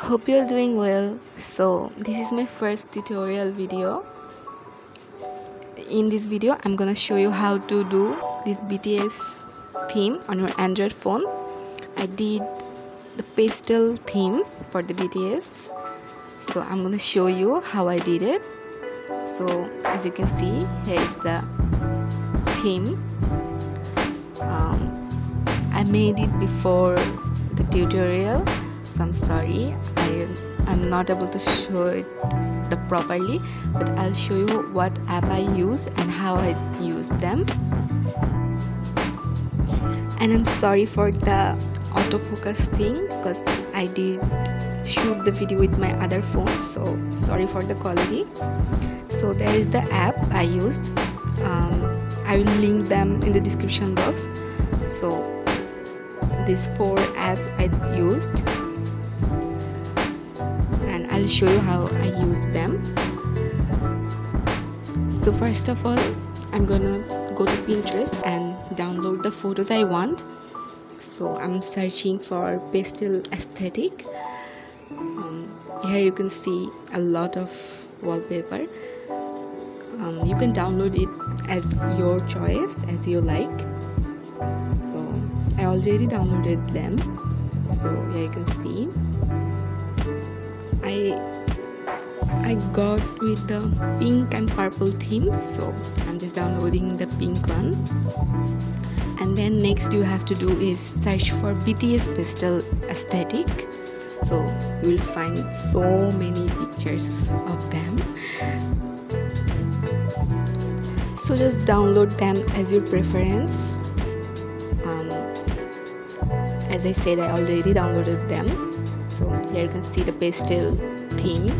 Hope you're doing well. So this is my first tutorial video. In this video I'm gonna show you how to do this BTS theme on your Android phone. I did the pastel theme for the BTS, so I'm gonna show you how I did it. So as you can see, here is the theme. I made it before the tutorial, so I'm sorry I'm not able to show it properly, but I'll show you what app I used and how I used them. And I'm sorry for the autofocus thing because I did shoot the video with my other phone, so sorry for the quality. So there is the app I used. I will link them in the description box. So these 4 apps I used, and I'll show you how I use them. So first of all, I'm gonna go to Pinterest and download the photos I want. So I'm searching for pastel aesthetic. Here you can see a lot of wallpaper. You can download it as your choice, as you like. So I already downloaded them. So here you can see I got with the pink and purple theme, so I'm just downloading the pink one. And then next you have to do is search for BTS Pastel aesthetic. So you will find so many pictures of them. So just download them as your preference. As I said, I already downloaded them. So here you can see the pastel theme.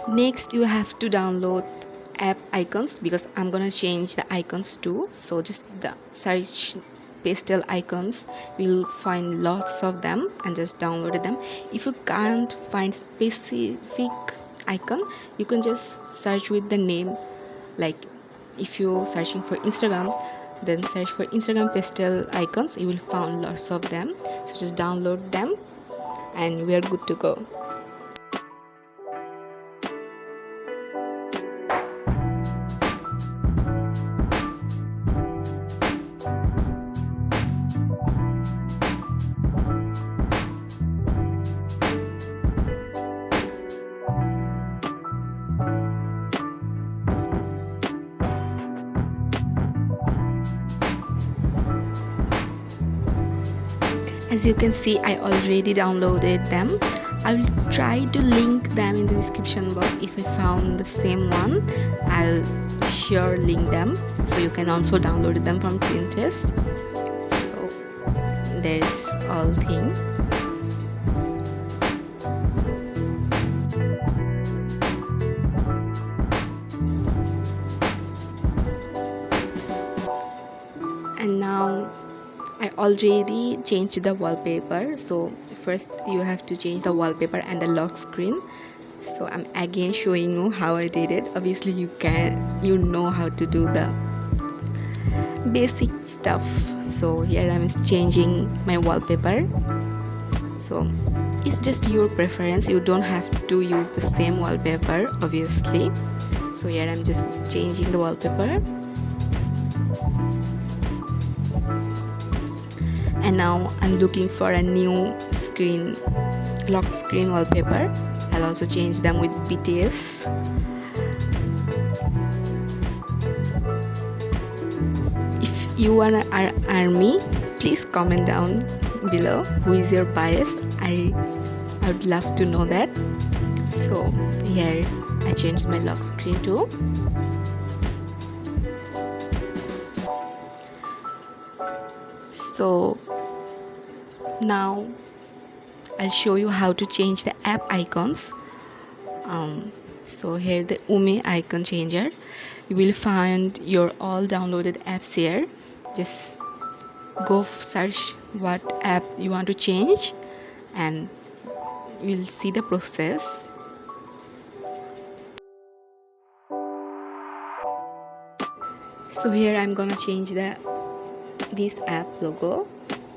Next you have to download app icons, because I'm gonna change the icons too. So just search pastel icons, you'll find lots of them, and just download them. If you can't find specific icon, you can just search with the name. Like if you're searching for Instagram, then search for Instagram pastel icons, you will find lots of them. So just download them and we are good to go. As you can see, I already downloaded them. I will try to link them in the description box. If I found the same one, I'll sure link them, so you can also download them from Pinterest. So there's all thing. And now I already changed the wallpaper. So first you have to change the wallpaper and the lock screen. So I'm again showing you how I did it. Obviously you know how to do the basic stuff. So here I'm changing my wallpaper. So it's just your preference, you don't have to use the same wallpaper obviously. So here I'm just changing the wallpaper. And now I'm looking for a new lock screen wallpaper. I'll also change them with BTS. If you are an ARMY, please comment down below who is your bias. I would love to know that. So here I changed my lock screen too. So now I'll show you how to change the app icons. So here the Ume icon changer. You will find your all downloaded apps here. Just go search what app you want to change and you'll see the process. So here I'm gonna change this app logo.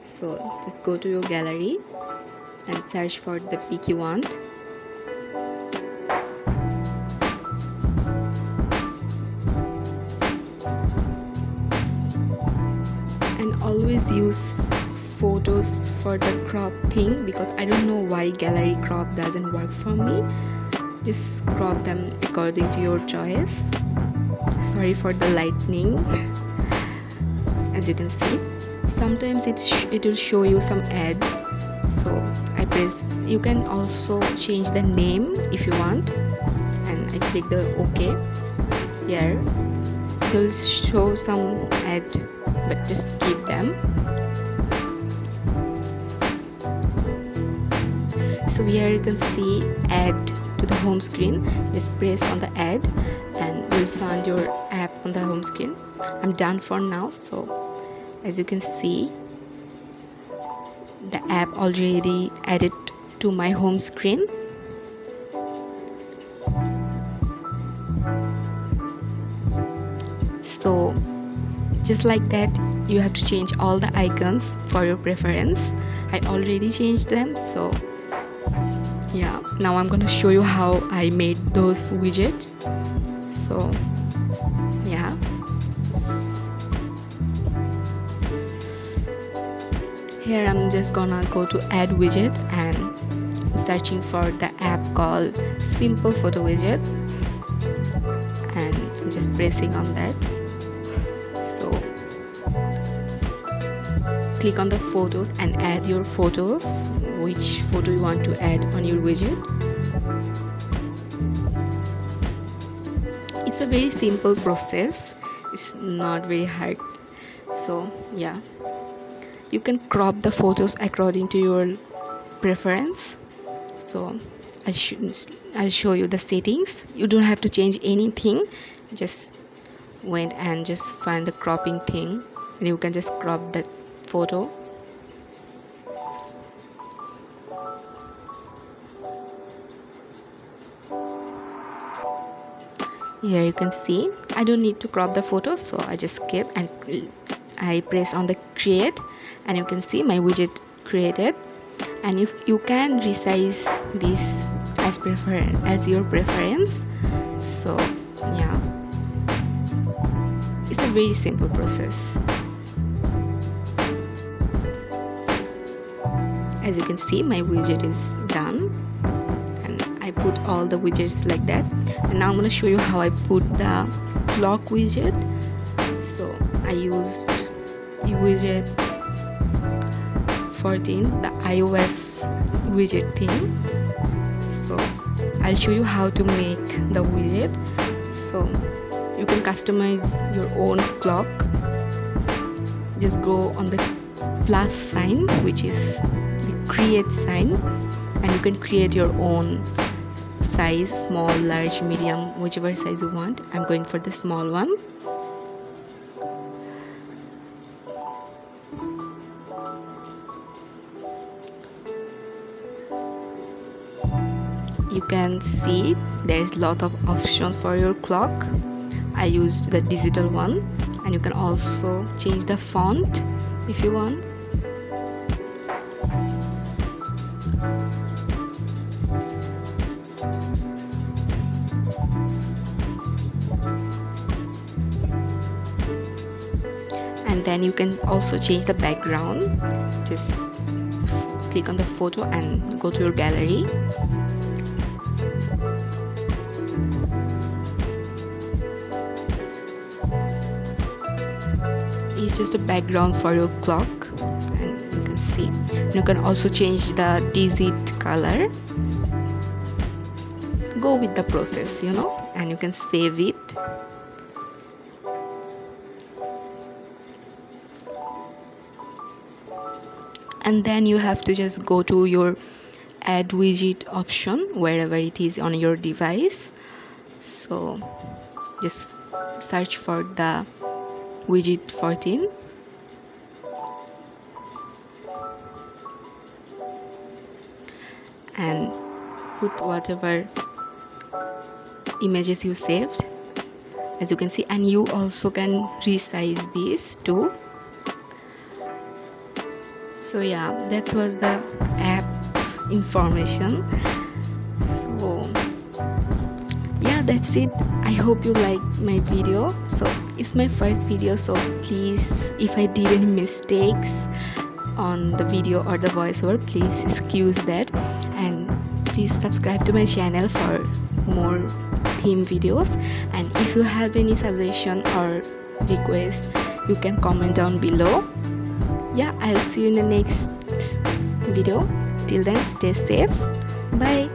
So just go to your gallery and search for the pic you want. And always use photos for the crop thing, because I don't know why gallery crop doesn't work for me. Just crop them according to your choice. Sorry for the lightning. As you can see, sometimes it will show you some ad, so I press. You can also change the name if you want, and I click the OK. Here they will show some ad, but just skip them. So here you can see add to the home screen. Just press on the add and you'll find your app on the home screen. I'm done for now. So as you can see, the app already added to my home screen. So just like that, you have to change all the icons for your preference. I already changed them, so yeah, now I'm gonna show you how I made those widgets. So yeah, here I'm just gonna go to add widget and searching for the app called simple photo widget, and I'm just pressing on that. So click on the photos and add your photos, which photo you want to add on your widget. It's a very simple process, it's not very hard. So yeah, you can crop the photos according to your preference. So I'll show you the settings. You don't have to change anything, just went and just find the cropping thing and you can just crop that photo. Here you can see I don't need to crop the photo, so I just skip and I press on the create, and you can see my widget created. And if you can resize this as your preference. So yeah, it's a very simple process. As you can see, my widget is done and I put all the widgets like that. And now I'm going to show you how I put the clock widget. So I used widget 14, the iOS widget theme. So I'll show you how to make the widget. So you can customize your own clock. Just go on the plus sign, which is the create sign, and you can create your own size, small, large, medium, whichever size you want. I'm going for the small one. You can see there's a lot of options for your clock. I used the digital one, and you can also change the font if you want. And then you can also change the background. Just click on the photo and go to your gallery. It's just a background for your clock, and you can see. You can also change the digit color. Go with the process, and you can save it. And then you have to just go to your add widget option wherever it is on your device. So just search for the widget 14, and put whatever images you saved as you can see, and you also can resize this too. So yeah, that was the app information. So yeah, that's it. I hope you like my video. So it's my first video, so please, if I did any mistakes on the video or the voiceover, please excuse that, and please subscribe to my channel for more theme videos. And if you have any suggestion or request, you can comment down below. Yeah, I'll see you in the next video. Till then, stay safe. Bye.